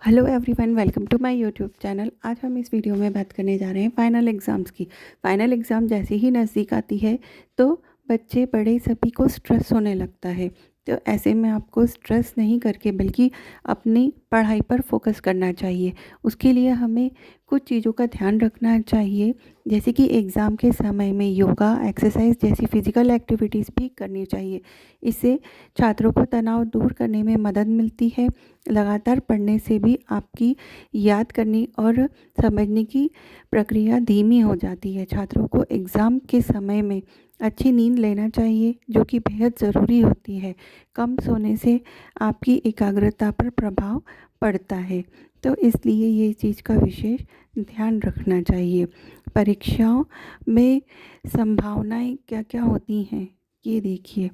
Hello everyone, welcome to my YouTube channel. आज हम इस वीडियो में बात करने जा रहे हैं फाइनल एग्ज़ाम्स की। फाइनल एग्ज़ाम जैसे ही नज़दीक आती है तो बच्चे बड़े सभी को स्ट्रेस होने लगता है। तो ऐसे में आपको स्ट्रेस नहीं करके बल्कि अपनी पढ़ाई पर फोकस करना चाहिए। उसके लिए हमें कुछ चीज़ों का ध्यान रखना चाहिए, जैसे कि एग्ज़ाम के समय में योगा, एक्सरसाइज जैसी फिज़िकल एक्टिविटीज़ भी करनी चाहिए। इससे छात्रों को तनाव दूर करने में मदद मिलती है। लगातार पढ़ने से भी आपकी याद करने और समझने की प्रक्रिया धीमी हो जाती है। छात्रों को एग्ज़ाम के समय में अच्छी नींद लेना चाहिए, जो कि बेहद ज़रूरी होती है। कम सोने से आपकी एकाग्रता पर प्रभाव पड़ता है, तो इसलिए ये चीज़ का विशेष ध्यान रखना चाहिए। परीक्षाओं में संभावनाएं क्या क्या होती हैं, ये देखिए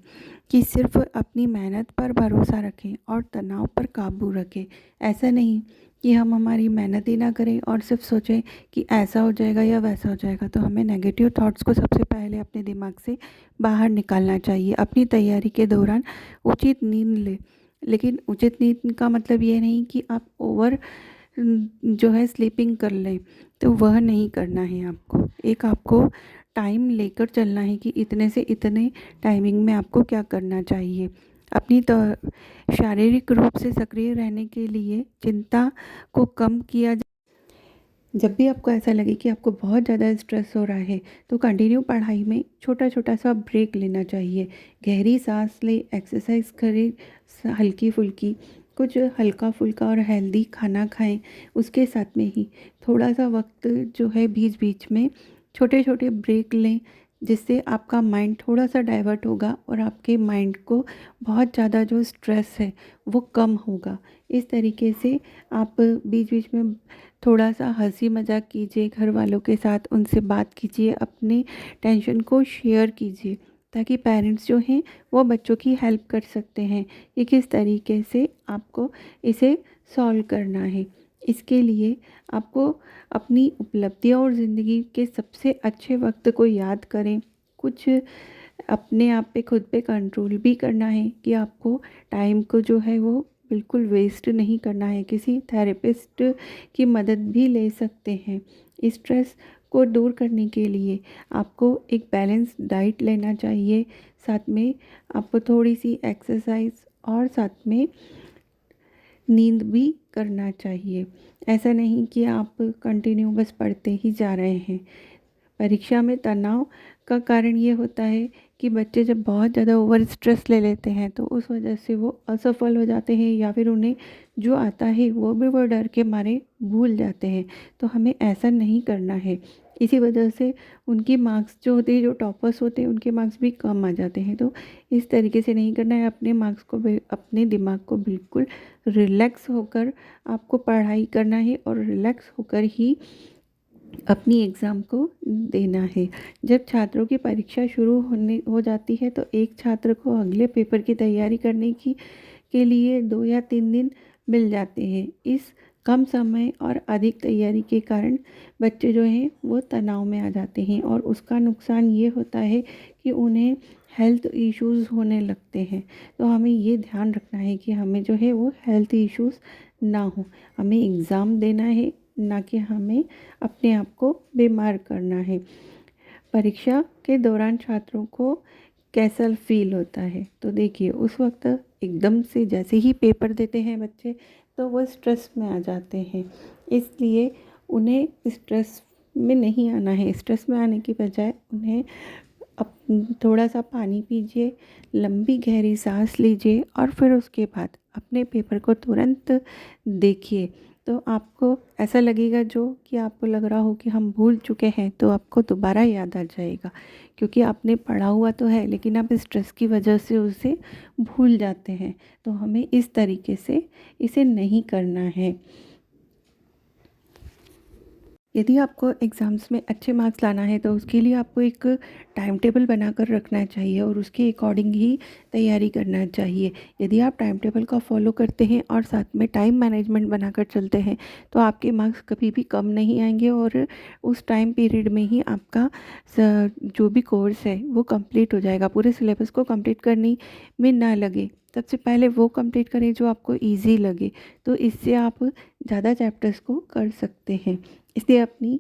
कि सिर्फ अपनी मेहनत पर भरोसा रखें और तनाव पर काबू रखें। ऐसा नहीं कि हम हमारी मेहनत ही ना करें और सिर्फ सोचें कि ऐसा हो जाएगा या वैसा हो जाएगा। तो हमें नेगेटिव थॉट्स को सबसे पहले अपने दिमाग से बाहर निकालना चाहिए। अपनी तैयारी के दौरान उचित नींद लें, लेकिन उचित नींद का मतलब ये नहीं कि आप ओवर जो है स्लीपिंग कर लें, तो वह नहीं करना है आपको। एक आपको टाइम लेकर चलना है कि इतने से इतने टाइमिंग में आपको क्या करना चाहिए। अपनी तो शारीरिक रूप से सक्रिय रहने के लिए चिंता को कम किया जब भी आपको ऐसा लगे कि आपको बहुत ज़्यादा स्ट्रेस हो रहा है, तो कंटिन्यू पढ़ाई में छोटा छोटा सा ब्रेक लेना चाहिए। गहरी सांस ले, एक्सरसाइज करें, हल्की फुल्की कुछ हल्का फुल्का और हेल्दी खाना खाएं। उसके साथ में ही थोड़ा सा वक्त जो है बीच बीच में छोटे छोटे ब्रेक लें, जिससे आपका माइंड थोड़ा सा डाइवर्ट होगा और आपके माइंड को बहुत ज़्यादा जो स्ट्रेस है वो कम होगा। इस तरीके से आप बीच बीच में थोड़ा सा हंसी मजाक कीजिए, घर वालों के साथ उनसे बात कीजिए, अपने टेंशन को शेयर कीजिए, ताकि पेरेंट्स जो हैं वो बच्चों की हेल्प कर सकते हैं कि किस तरीके से आपको इसे सॉल्व करना है। इसके लिए आपको अपनी उपलब्धियाँ और ज़िंदगी के सबसे अच्छे वक्त को याद करें। कुछ अपने आप पे खुद पे कंट्रोल भी करना है कि आपको टाइम को जो है वो बिल्कुल वेस्ट नहीं करना है। किसी थेरेपिस्ट की मदद भी ले सकते हैं। स्ट्रेस को दूर करने के लिए आपको एक बैलेंस डाइट लेना चाहिए, साथ में आपको थोड़ी सी एक्सरसाइज और साथ में नींद भी करना चाहिए। ऐसा नहीं कि आप कंटिन्यू बस पढ़ते ही जा रहे हैं। परीक्षा में तनाव का कारण ये होता है कि बच्चे जब बहुत ज़्यादा ओवर स्ट्रेस ले लेते हैं तो उस वजह से वो असफल हो जाते हैं, या फिर उन्हें जो आता है वो भी वो डर के मारे भूल जाते हैं। तो हमें ऐसा नहीं करना है। इसी वजह से उनकी मार्क्स जो होते हैं, जो टॉपर्स होते हैं, उनके मार्क्स भी कम आ जाते हैं। तो इस तरीके से नहीं करना है। अपने मार्क्स को अपने दिमाग को बिल्कुल रिलैक्स होकर आपको पढ़ाई करना है और रिलैक्स होकर ही अपनी एग्ज़ाम को देना है। जब छात्रों की परीक्षा शुरू हो जाती है तो एक छात्र को अगले पेपर की तैयारी करने की के लिए 2 या 3 दिन मिल जाते हैं। इस कम समय और अधिक तैयारी के कारण बच्चे जो हैं वो तनाव में आ जाते हैं, और उसका नुकसान ये होता है कि उन्हें हेल्थ इश्यूज़ होने लगते हैं। तो हमें ये ध्यान रखना है कि हमें जो है वो हेल्थ इश्यूज़ ना हो। हमें एग्ज़ाम देना है, ना कि हमें अपने आप को बीमार करना है। परीक्षा के दौरान छात्रों को कैसा फ़ील होता है, तो देखिए उस वक्त एकदम से जैसे ही पेपर देते हैं बच्चे, तो वो स्ट्रेस में आ जाते हैं। इसलिए उन्हें स्ट्रेस में नहीं आना है। स्ट्रेस में आने की बजाय उन्हें अप थोड़ा सा पानी पीजिए, लंबी गहरी सांस लीजिए और फिर उसके बाद अपने पेपर को तुरंत देखिए। तो आपको ऐसा लगेगा, जो कि आपको लग रहा हो कि हम भूल चुके हैं, तो आपको दोबारा याद आ जाएगा, क्योंकि आपने पढ़ा हुआ तो है लेकिन आप स्ट्रेस की वजह से उसे भूल जाते हैं। तो हमें इस तरीके से इसे नहीं करना है। यदि आपको एग्ज़ाम्स में अच्छे मार्क्स लाना है तो उसके लिए आपको एक टाइम टेबल बनाकर रखना चाहिए और उसके अकॉर्डिंग ही तैयारी करना चाहिए। यदि आप टाइम टेबल का फॉलो करते हैं और साथ में टाइम मैनेजमेंट बनाकर चलते हैं, तो आपके मार्क्स कभी भी कम नहीं आएंगे और उस टाइम पीरियड में ही आपका जो भी कोर्स है वो कंप्लीट हो जाएगा। पूरे सिलेबस को कंप्लीट करने में ना लगे, सबसे पहले वो कंप्लीट करें जो आपको ईज़ी लगे, तो इससे आप ज़्यादा चैप्टर्स को कर सकते हैं। इसलिए अपनी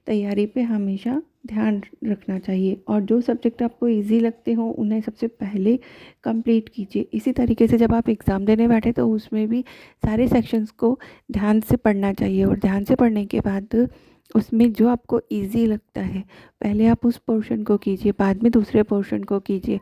तैयारी पे हमेशा ध्यान रखना चाहिए और जो सब्जेक्ट आपको ईज़ी लगते हों उन्हें सबसे पहले कंप्लीट कीजिए। इसी तरीके से जब आप एग्ज़ाम देने बैठे तो उसमें भी सारे सेक्शंस को ध्यान से पढ़ना चाहिए और ध्यान से पढ़ने के बाद उसमें जो आपको ईज़ी लगता है पहले आप उस पोर्शन को कीजिए, बाद में दूसरे पोर्शन को कीजिए।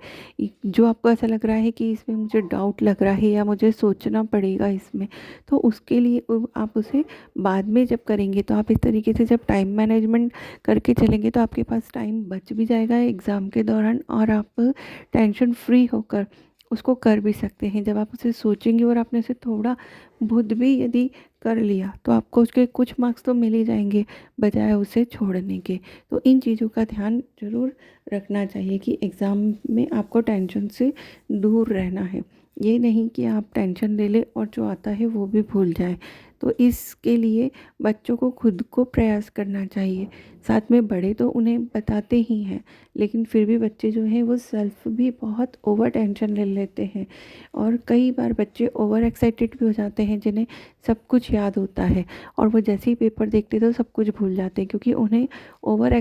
जो आपको ऐसा लग रहा है कि इसमें मुझे डाउट लग रहा है या मुझे सोचना पड़ेगा इसमें, तो उसके लिए आप उसे बाद में जब करेंगे तो आप इस तरीके से जब टाइम मैनेजमेंट करके चलेंगे तो आपके पास टाइम बच भी जाएगा एग्ज़ाम के दौरान और आप टेंशन फ्री होकर उसको कर भी सकते हैं। जब आप उसे सोचेंगे और आपने उसे थोड़ा बहुत भी यदि कर लिया तो आपको उसके कुछ मार्क्स तो मिल ही जाएंगे बजाय उसे छोड़ने के। तो इन चीज़ों का ध्यान ज़रूर रखना चाहिए कि एग्ज़ाम में आपको टेंशन से दूर रहना है। ये नहीं कि आप टेंशन ले लें और जो आता है वो भी भूल जाएं। तो इसके लिए बच्चों को खुद को प्रयास करना चाहिए। साथ में बड़े तो उन्हें बताते ही हैं, लेकिन फिर भी बच्चे जो हैं वो सेल्फ भी बहुत ओवर टेंशन ले लेते हैं और कई बार बच्चे ओवर एक्साइटेड भी हो जाते हैं जिन्हें सब कुछ याद होता है और वो जैसे ही पेपर देखते तो सब कुछ भूल जाते हैं क्योंकि उन्हें ओवर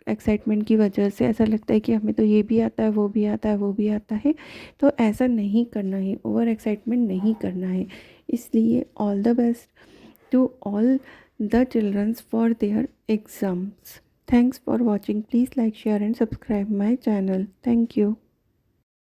एक्साइटमेंट की वजह से ऐसा लगता है कि हमें तो ये भी आता है, वो भी आता है, वो भी आता है। तो ऐसा नहीं करना है, ओवर एक्साइटमेंट नहीं करना है। इसलिए all the best to all the childrens for their exams. Thanks for watching. Please like, share and subscribe my channel. Thank you.